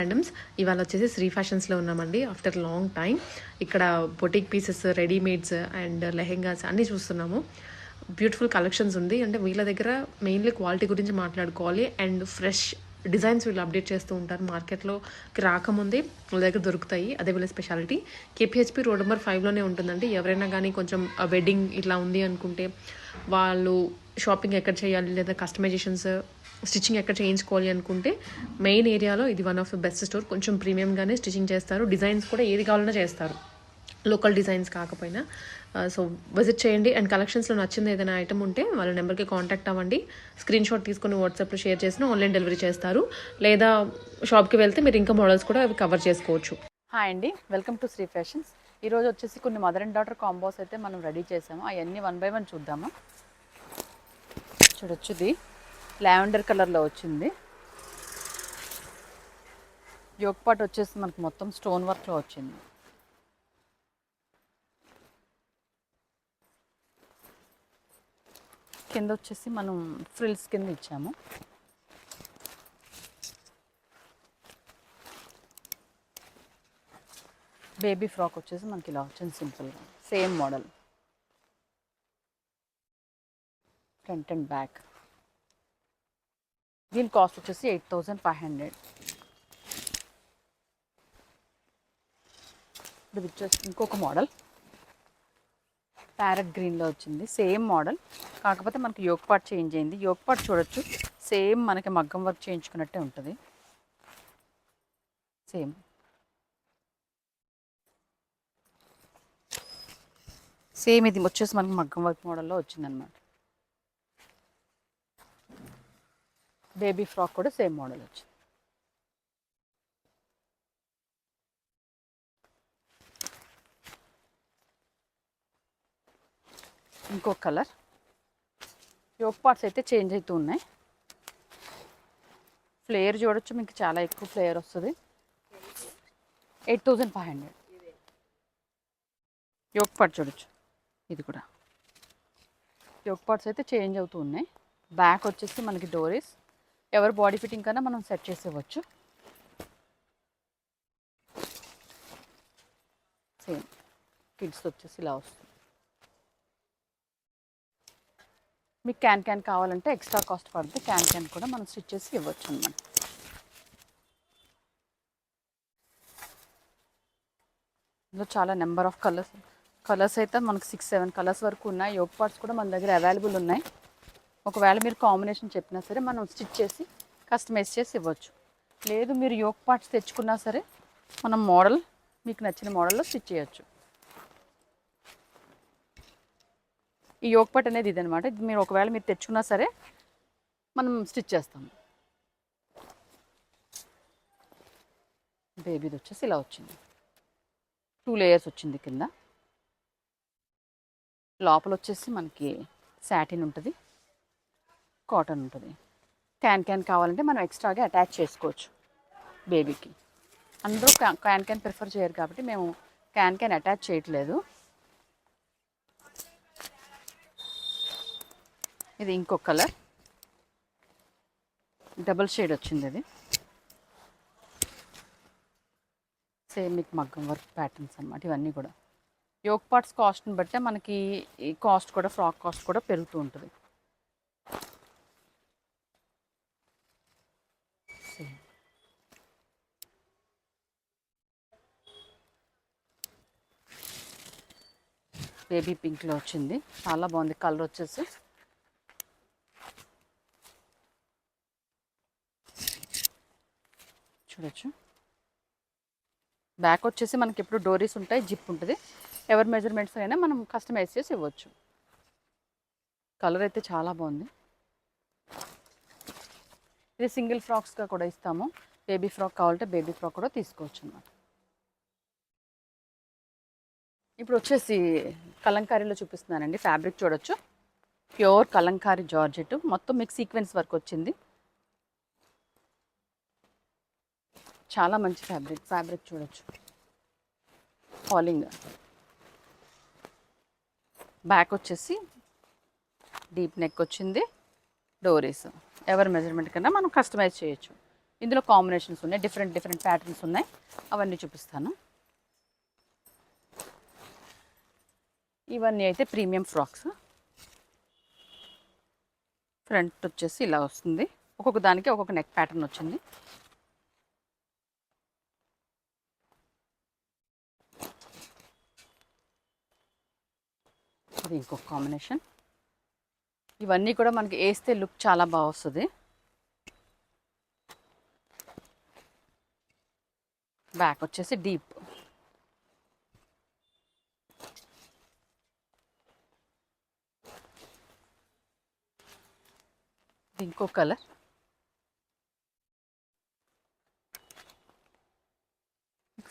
Madams ఇవాళ వచ్చేసి శ్రీ ఫ్యాషన్స్లో ఉన్నామండి. ఆఫ్టర్ లాంగ్ టైం ఇక్కడ boutique pieces, readymades and lehengas అన్నీ చూస్తున్నాము. బ్యూటిఫుల్ కలెక్షన్స్ ఉంది. అంటే వీళ్ళ దగ్గర మెయిన్లీ క్వాలిటీ గురించి మాట్లాడుకోవాలి అండ్ ఫ్రెష్ డిజైన్స్ వీళ్ళు అప్డేట్ చేస్తూ ఉంటారు. మార్కెట్లోకి రాకముందే వాళ్ళ దగ్గర దొరుకుతాయి. అదే వీళ్ళ స్పెషాలిటీ. కేపీహెచ్పి రోడ్ నెంబర్ 5లోనే ఉంటుందండి. ఎవరైనా కానీ కొంచెం వెడ్డింగ్ ఇట్లా ఉంది అనుకుంటే వాళ్ళు షాపింగ్ ఎక్కడ చేయాలి లేదా కస్టమైజేషన్స్ స్టిచ్చింగ్ ఎక్కడ చేయించుకోవాలి అనుకుంటే మెయిన్ ఏరియాలో ఇది one of the best store. కొంచెం ప్రీమియంగానే స్టిచ్చింగ్ చేస్తారు. డిజైన్స్ కూడా ఏది కావాలన్నా చేస్తారు, లోకల్ డిజైన్స్ కాకపోయినా. సో విజిట్ చేయండి. అండ్ కలెక్షన్స్లో నచ్చింది ఏదైనా ఐటమ్ ఉంటే వాళ్ళ నెంబర్కి కాంటాక్ట్ అవ్వండి. స్క్రీన్ షాట్ తీసుకొని వాట్సాప్లో షేర్ చేసిన ఆన్లైన్ డెలివరీ చేస్తారు. లేదా షాప్కి వెళ్తే మీరు ఇంకా మోడల్స్ కూడా అవి కవర్ చేసుకోవచ్చు. హాయ్ అండి, వెల్కమ్ టు శ్రీ ఫ్యాషన్స్. ఈరోజు వచ్చేసి కొన్ని మదర్ అండ్ డాటర్ కాంబోస్ అయితే మనం రెడీ చేసాము. అవన్నీ 1 by 1 చూద్దాము. చూడొచ్చు, ఇది లావెండర్ కలర్లో వచ్చింది. యోక్ పార్ట్ వచ్చేసి మనకు మొత్తం స్టోన్ వర్క్లో వచ్చింది. కింద వచ్చేసి మనం ఫ్రిల్స్ కింద ఇచ్చాము. బేబీ ఫ్రాక్ వచ్చేసి మనకి ఇలా వచ్చింది సింపుల్గా, same model, front and back. దీని కాస్ట్ వచ్చేసి 8500. ఇది వచ్చేసి ఇంకొక మోడల్ ప్యారెట్ గ్రీన్లో వచ్చింది. సేమ్ మోడల్, కాకపోతే మనకి యోక్ పార్ట్ చేంజ్ అయింది. యోక్ పార్ట్ చూడొచ్చు, సేమ్ మనకి మగ్గం వర్క్ చేయించుకున్నట్టే ఉంటుంది. సేమ్ ఇది వచ్చేసి మనకి మగ్గం వర్క్ మోడల్లో వచ్చిందనమాట. బేబీ ఫ్రాక్ కూడా సేమ్ మోడల్ వచ్చింది. ఇంకో కలర్. యోక్ పార్ట్స్ అయితే చేంజ్ అవుతూ ఉన్నాయి. ఫ్లేయర్ చూడొచ్చు, మీకు చాలా ఎక్కువ ఫ్లేయర్ వస్తుంది. 8500. యోక్ పార్ట్ చూడొచ్చు, ఇది కూడా యోక్ పార్ట్స్ అయితే చేంజ్ అవుతూ ఉన్నాయి. బ్యాక్ వచ్చేసి మనకి డోరీస్, ఎవరి బాడీ ఫిట్టింగ్ కన్నా మనం సెట్ చేసేవచ్చు. సేమ్ కిడ్స్ వచ్చేసి ఇలా వస్తుంది. మీకు క్యాన్ కావాలంటే ఎక్స్ట్రా కాస్ట్ పడుతుంది. క్యాన్ కూడా మనం స్టిచ్ చేసి ఇవ్వచ్చు అన్నమాట. ఇందులో చాలా నెంబర్ ఆఫ్ కలర్స్ అయితే మనకు 6-7 కలర్స్ వరకు ఉన్నాయి. యోక్ పార్ట్స్ కూడా మన దగ్గర అవైలబుల్ ఉన్నాయి. ఒకవేళ మీరు కాంబినేషన్ చెప్పినా సరే మనం స్టిచ్ చేసి కస్టమైజ్ చేసి ఇవ్వచ్చు. లేదు మీరు యోక్ పార్ట్స్ తెచ్చుకున్నా సరే మనం మోడల్ మీకు నచ్చిన మోడల్లో స్టిచ్ చేయొచ్చు. ఈ యోక్ పార్ట్ అనేది ఇదనమాట. ఇది మీరు ఒకవేళ మీరు తెచ్చుకున్నా సరే మనం స్టిచ్ చేస్తాము. బేబీది వచ్చేసి ఇలా వచ్చింది, 2 లేయర్స్ వచ్చింది. కింద లోపల వచ్చేసి మనకి సాటిన్ ఉంటుంది, కాటన్ ఉంటుంది. క్యాన్ కావాలంటే మనం ఎక్స్ట్రాగా అటాచ్ చేసుకోవచ్చు బేబీకి. అందరూ క్యాన్ ప్రిఫర్ చేయరు కాబట్టి మేము క్యాన్ అటాచ్ చేయట్లేదు. ఇది ఇంకొక కలర్, డబుల్ షేడ్ వచ్చింది. అది సేమ్ మీకు మగ్గం వర్క్ ప్యాటర్న్స్ అన్నమాట. ఇవన్నీ కూడా యోక్ పార్ట్స్ కాస్ట్ని బట్టే మనకి ఈ కాస్ట్ కూడా, ఫ్రాక్ కాస్ట్ కూడా పెరుగుతూ ఉంటుంది. బేబీ పింక్లో వచ్చింది, చాలా బాగుంది కలర్ వచ్చేసి. చూడొచ్చు, బ్యాక్ వచ్చేసి మనకి ఎప్పుడు డోరీస్ ఉంటాయి, జిప్ ఉంటుంది. ఎవరి మెజర్మెంట్స్ అయినా మనం కస్టమైజ్ చేసి ఇవ్వచ్చు. కలర్ అయితే చాలా బాగుంది. ఇది సింగిల్ ఫ్రాక్స్గా కూడా ఇస్తాము. బేబీ ఫ్రాక్ కావాలంటే బేబీ ఫ్రాక్ కూడా తీసుకోవచ్చు అన్నమాట. ఇప్పుడు వచ్చేసి కలంకారీలో చూపిస్తున్నానండి. ఫ్యాబ్రిక్ చూడొచ్చు, ప్యూర్ కలంకారీ జార్జెట్, మొత్తం మీకు సీక్వెన్స్ వర్క్ వచ్చింది. చాలా మంచి ఫ్యాబ్రిక్ చూడొచ్చు. ఫాలింగ్ బ్యాక్ వచ్చేసి డీప్ నెక్ వచ్చింది. డోరీస్ ఎవరి మెజర్మెంట్ కన్నా మనం కస్టమైజ్ చేయొచ్చు. ఇందులో కాంబినేషన్స్ ఉన్నాయి, డిఫరెంట్ డిఫరెంట్ ప్యాటర్న్స్ ఉన్నాయి, అవన్నీ చూపిస్తాను. ఇవన్నీ అయితే ప్రీమియం ఫ్రాక్స్. ఫ్రంట్ వచ్చేసి ఇలా వస్తుంది, ఒక్కొక్క దానికి ఒక్కొక్క నెక్ ప్యాటర్న్ వచ్చింది. ఇది ఇంకొక కాంబినేషన్. ఇవన్నీ కూడా మనకి వేస్తే లుక్ చాలా బాగా వస్తుంది. బ్యాక్ వచ్చేసి డీప్. ఇంకో కలర్.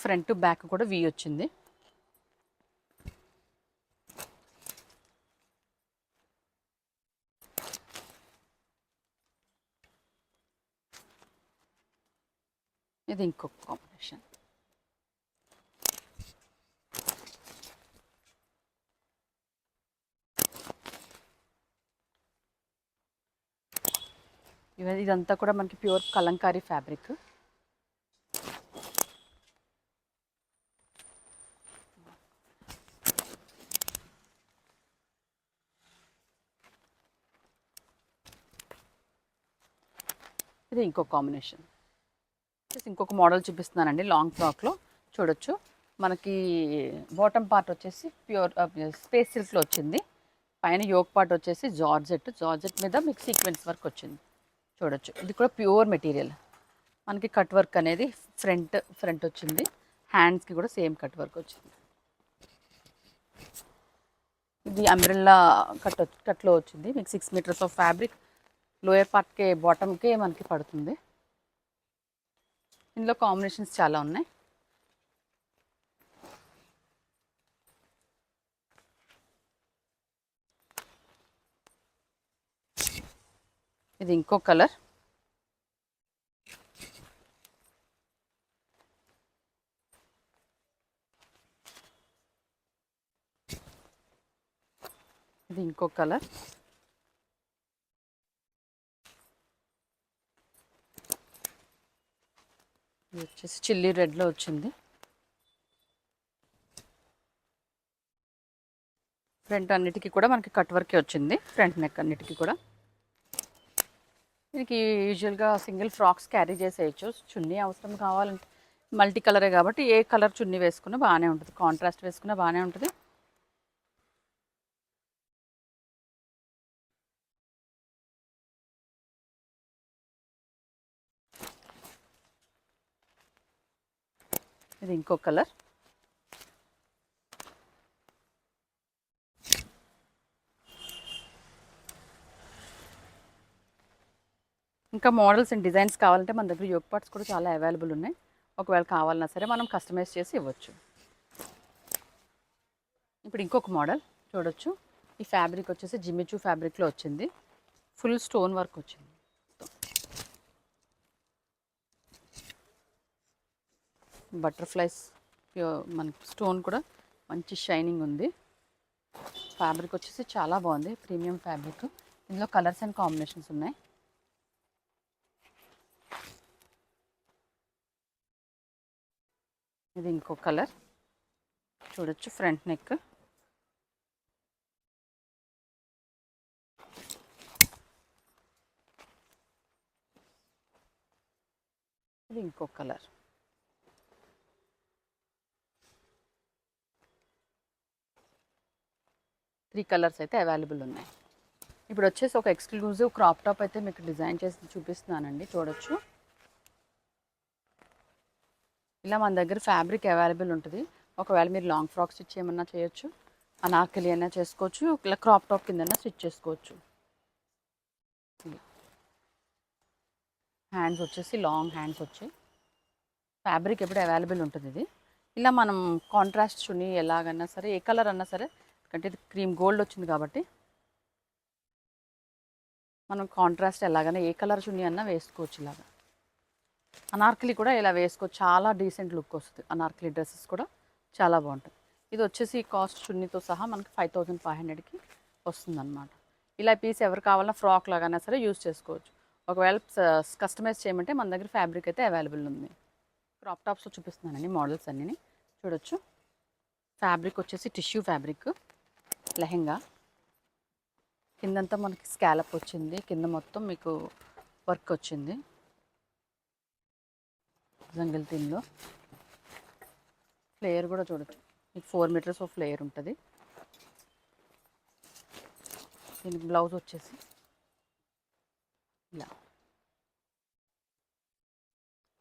ఫ్రంట్ బ్యాక్ కూడా వీ వచ్చింది. ఇది ఇంకొక కాంబినేషన్. ఇదంతా కూడా మనకి ప్యూర్ కలంకారీ ఫ్యాబ్రిక్. ఇది ఇంకో కాంబినేషన్. ఇంకొక మోడల్ చూపిస్తున్నానండి, లాంగ్ ఫ్రాక్లో చూడొచ్చు. మనకి బాటమ్ పార్ట్ వచ్చేసి ప్యూర్ స్పేస్ సిల్క్లో వచ్చింది. పైన యోక్ పార్ట్ వచ్చేసి జార్జెట్ మీద మీకు సీక్వెన్స్ వర్క్ వచ్చింది చూడొచ్చు. ఇది కూడా ప్యూర్ మెటీరియల్. మనకి కట్ వర్క్ అనేది ఫ్రంట్ వచ్చింది, హ్యాండ్స్కి కూడా సేమ్ కట్ వర్క్ వచ్చింది. ఇది అంబ్రెల్లా కట్లో వచ్చింది. మీకు 6 మీటర్స్ ఆఫ్ ఫ్యాబ్రిక్ లోయర్ పార్ట్కే బాటమ్కే మనకి పడుతుంది. ఇందులో కాంబినేషన్స్ చాలా ఉన్నాయి. ఇది ఇంకో కలర్. ఇది ఇంకో కలర్. ఇది వచ్చేసి చిల్లీ రెడ్లో వచ్చింది. ఫ్రంట్ అన్నిటికీ కూడా మనకి కట్ వర్కే వచ్చింది, ఫ్రంట్ నెక్ అన్నిటికీ కూడా. దీనికి యూజువల్గా సింగిల్ ఫ్రాక్స్ క్యారీ చేసేయచ్చు. చున్నీ అవసరం కావాలంటే మల్టీ కలరే కాబట్టి ఏ కలర్ చున్నీ వేసుకున్నా బాగానే ఉంటుంది, కాంట్రాస్ట్ వేసుకున్నా బాగానే ఉంటుంది. ఇది ఇంకో కలర్. ఇంకా మోడల్స్ అండ్ డిజైన్స్ కావాలంటే మన దగ్గర యోక్ పార్ట్స్ కూడా చాలా అవైలబుల్ ఉన్నాయి. ఒకవేళ కావాలన్నా సరే మనం కస్టమైజ్ చేసి ఇవ్వచ్చు. ఇప్పుడు ఇంకొక మోడల్ చూడొచ్చు. ఈ ఫ్యాబ్రిక్ వచ్చేసి జిమ్మిచూ ఫ్యాబ్రిక్లో వచ్చింది, ఫుల్ స్టోన్ వర్క్ వచ్చింది. బటర్ఫ్లైస్ మనకి స్టోన్ కూడా మంచి షైనింగ్ ఉంది. ఫ్యాబ్రిక్ వచ్చేసి చాలా బాగుంది, ప్రీమియం ఫ్యాబ్రిక్. ఇందులో కలర్స్ అండ్ కాంబినేషన్స్ ఉన్నాయి. ఇది ఇంకో కలర్ చూడొచ్చు, ఫ్రంట్ నెక్. ఇది ఇంకో కలర్. త్రీ కలర్స్ అయితే అవైలబుల్ ఉన్నాయి. ఇప్పుడు వచ్చేసి ఒక ఎక్స్క్లూజివ్ క్రాప్ టాప్ అయితే మీకు డిజైన్ చేసి చూపిస్తున్నానండి, చూడొచ్చు. ఇలా మన దగ్గర ఫ్యాబ్రిక్ అవైలబుల్ ఉంటుంది. ఒకవేళ మీరు లాంగ్ ఫ్రాక్ స్టిచ్ ఏమన్నా చేయొచ్చు, అనార్కలి అయినా చేసుకోవచ్చు, ఇలా క్రాప్ టాప్ కింద స్టిచ్ చేసుకోవచ్చు. హ్యాండ్స్ వచ్చేసి లాంగ్ హ్యాండ్స్ వచ్చాయి. ఫ్యాబ్రిక్ ఎప్పుడు అవైలబుల్ ఉంటుంది. ఇది ఇలా మనం కాంట్రాస్ట్ చున్నీ ఎలాగన్నా సరే, ఏ కలర్ అన్నా సరే, అంటే ఇది క్రీమ్ గోల్డ్ వచ్చింది కాబట్టి మనం కాంట్రాస్ట్ ఎలాగైనా ఏ కలర్ చున్నీ అన్నా వేసుకోవచ్చు. ఇలాగా అనార్కలి కూడా ఇలా వేసుకోవచ్చు, చాలా డీసెంట్ లుక్ వస్తుంది. అనార్కలి డ్రెస్సెస్ కూడా చాలా బాగుంటుంది. ఇది వచ్చేసి కాస్ట్ చున్నీతో సహా మనకి 5500కి వస్తుంది అనమాట. ఇలా పీస్ ఎవరు కావాలన్నా ఫ్రాక్ లాగానే సరే యూజ్ చేసుకోవచ్చు. ఒకవేళ కస్టమైజ్ చేయమంటే మన దగ్గర ఫ్యాబ్రిక్ అయితే అవైలబుల్ ఉంది. క్రాప్ టాప్స్లో చూపిస్తున్నానండి మోడల్స్ అన్నీ చూడొచ్చు. ఫ్యాబ్రిక్ వచ్చేసి టిష్యూ ఫ్యాబ్రిక్, లెహెంగా కిందంతా మనకి స్కాలప్ వచ్చింది, కింద మొత్తం మీకు వర్క్ వచ్చింది. జంగిల్ థీమ్లో ఫ్లేయర్ కూడా చూడొచ్చు, మీకు 4 మీటర్స్ ఆఫ్ ఫ్లేయర్ ఉంటుంది. దీనికి బ్లౌజ్ వచ్చేసి ఇలా,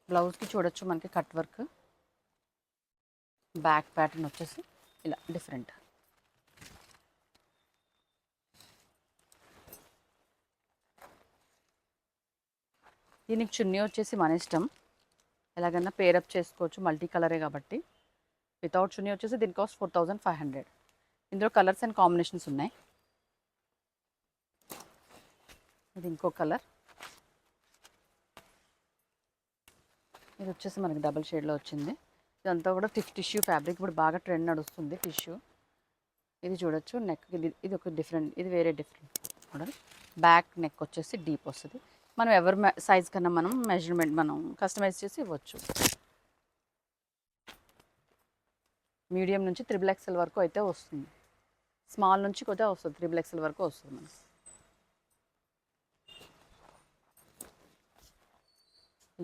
బ్లౌజ్కి చూడొచ్చు మనకి కట్ వర్క్, బ్యాక్ ప్యాటర్న్ వచ్చేసి ఇలా డిఫరెంట్. దీనికి చున్నీ వచ్చేసి మన ఇష్టం, ఎలాగైనా పేరప్ చేసుకోవచ్చు, మల్టీ కలరే కాబట్టి. వితౌట్ చున్నీ వచ్చేసి దీని కాస్ట్ 4500. ఇందులో కలర్స్ అండ్ కాంబినేషన్స్ ఉన్నాయి. ఇది ఇంకో కలర్, ఇది వచ్చేసి మనకి డబుల్ షేడ్లో వచ్చింది. ఇదంతా కూడా టిష్యూ ఫ్యాబ్రిక్, ఇప్పుడు బాగా ట్రెండ్ నడుస్తుంది టిష్యూ. ఇది చూడొచ్చు నెక్, ఇది ఒక డిఫరెంట్, ఇది వేరే డిఫరెంట్ మోడల్. బ్యాక్ నెక్ వచ్చేసి డీప్ వస్తుంది. మనం ఎవరి సైజ్ కన్నా మనం మెజర్మెంట్ మనం కస్టమైజ్ చేసి ఇవ్వచ్చు. మీడియం నుంచి 3XL వరకు అయితే వస్తుంది, స్మాల్ నుంచి కూడా వస్తుంది, 3XL వరకు వస్తుంది మనకి.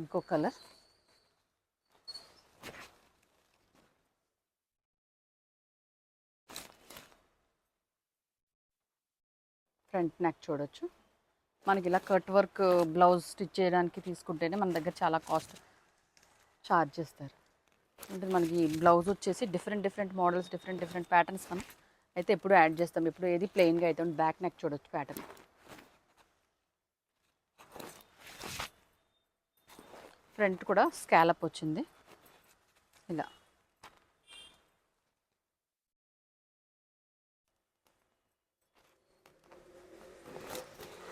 ఇంకో కలర్, ఫ్రంట్ నెక్ చూడొచ్చు. మనకి ఇలా కట్ వర్క్ బ్లౌజ్ స్టిచ్ చేయడానికి తీసుకుంటేనే మన దగ్గర చాలా కాస్ట్ ఛార్జ్ చేస్తారు. అంటే మనకి బ్లౌజ్ వచ్చేసి డిఫరెంట్ మోడల్స్, డిఫరెంట్ ప్యాటర్న్స్ మనం అయితే ఎప్పుడు యాడ్ చేస్తాం. ఇప్పుడు ఏది ప్లెయిన్గా అయితే బ్యాక్ నెక్ చూడొచ్చు ప్యాటర్న్. ఫ్రంట్ కూడా స్కాలప్ వచ్చింది ఇలా.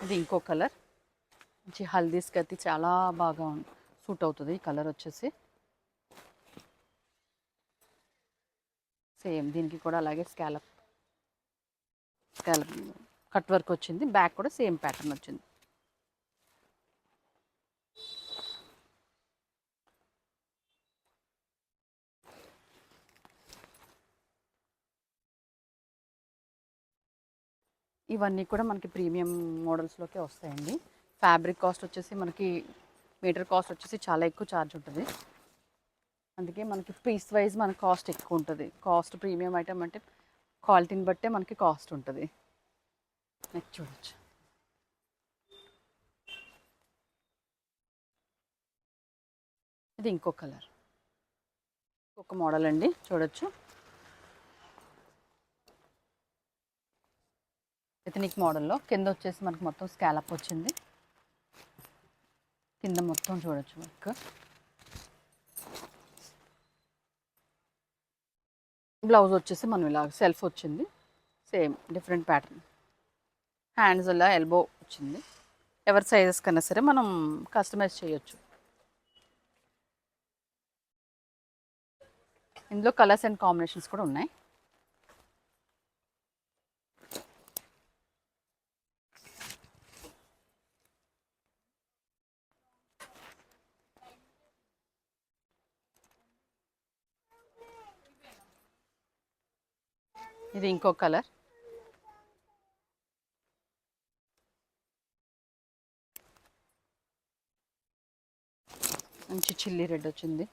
ఇది ఇంకో కలర్, మంచి హల్దీస్కి అయితే చాలా బాగా సూట్ అవుతుంది ఈ కలర్ వచ్చేసి. సేమ్ దీనికి కూడా అలాగే స్కాలప్ కట్ వర్క్ వచ్చింది, బ్యాక్ కూడా సేమ్ ప్యాటర్న్ వచ్చింది. ఇవన్నీ కూడా మనకి ప్రీమియం మోడల్స్లోకే వస్తాయండి. ఫ్యాబ్రిక్ కాస్ట్ వచ్చేసి మనకి మీటర్ కాస్ట్ వచ్చేసి చాలా ఎక్కువ ఛార్జ్ ఉంటుంది. అందుకే మనకి పీస్ వైజ్ మన కాస్ట్ ఎక్కువ ఉంటుంది. కాస్ట్ ప్రీమియం ఐటమ్ అంటే క్వాలిటీని బట్టే మనకి కాస్ట్ ఉంటుంది. నెక్స్ట్ చూడొచ్చు, ఇది ఇంకో కలర్, ఒక మోడల్ అండి చూడొచ్చు. ఎథనిక్ మోడల్లో కింద వచ్చేసి మనకి మొత్తం స్కాలప్ వచ్చింది, కింద మొత్తం చూడొచ్చు వర్క్. బ్లౌజ్ వచ్చేసి మనం ఇలా సెల్ఫ్ వచ్చింది, సేమ్ డిఫరెంట్ ప్యాటర్న్. హ్యాండ్స్ అలా ఎల్బో వచ్చింది. ఎవరి సైజెస్ కన్నా సరే మనం కస్టమైజ్ చేయొచ్చు. ఇందులో కలర్స్ అండ్ కాంబినేషన్స్ కూడా ఉన్నాయి. ఇది ఇంకో కలర్, మంచి చిల్లీ రెడ్ వచ్చింది.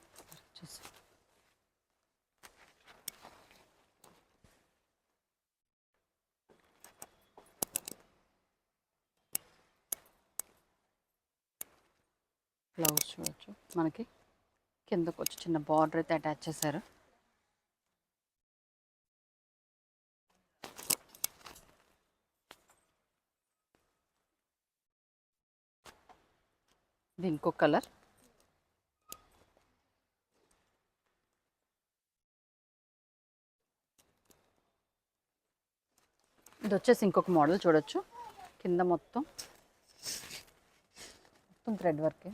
బ్లౌజ్ చూడొచ్చు, మనకి కిందకు వచ్చి చిన్న బార్డర్ అయితే అటాచ్ చేశారు. ఇది ఇంకో కలర్, ఇది వచ్చేసి ఇంకొక మోడల్ చూడొచ్చు. కింద మొత్తం థ్రెడ్ వర్క్,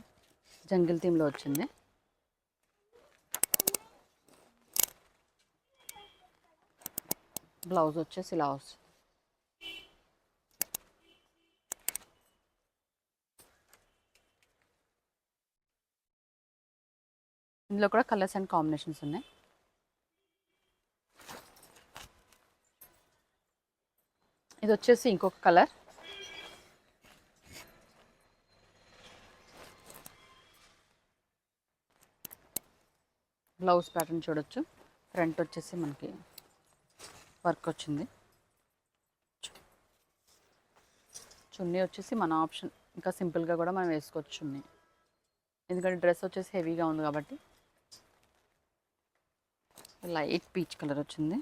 జంగిల్ థీమ్లో వచ్చింది. బ్లౌజ్ వచ్చేసి ఇలా వస్తుంది. ఇందులో కూడా కలర్స్ అండ్ కాంబినేషన్స్ ఉన్నాయి. ఇది వచ్చేసి ఇంకొక కలర్. బ్లౌజ్ ప్యాటర్న్ చూడొచ్చు. ఫ్రంట్ వచ్చేసి మనకి వర్క్ వచ్చింది. చున్నీ వచ్చేసి మన ఆప్షన్, ఇంకా సింపుల్గా కూడా మనం వేసుకోవచ్చు చున్నీ, ఎందుకంటే డ్రెస్ వచ్చేసి హెవీగా ఉంది కాబట్టి. లైట్ పీచ్ కలర్ వచ్చింది.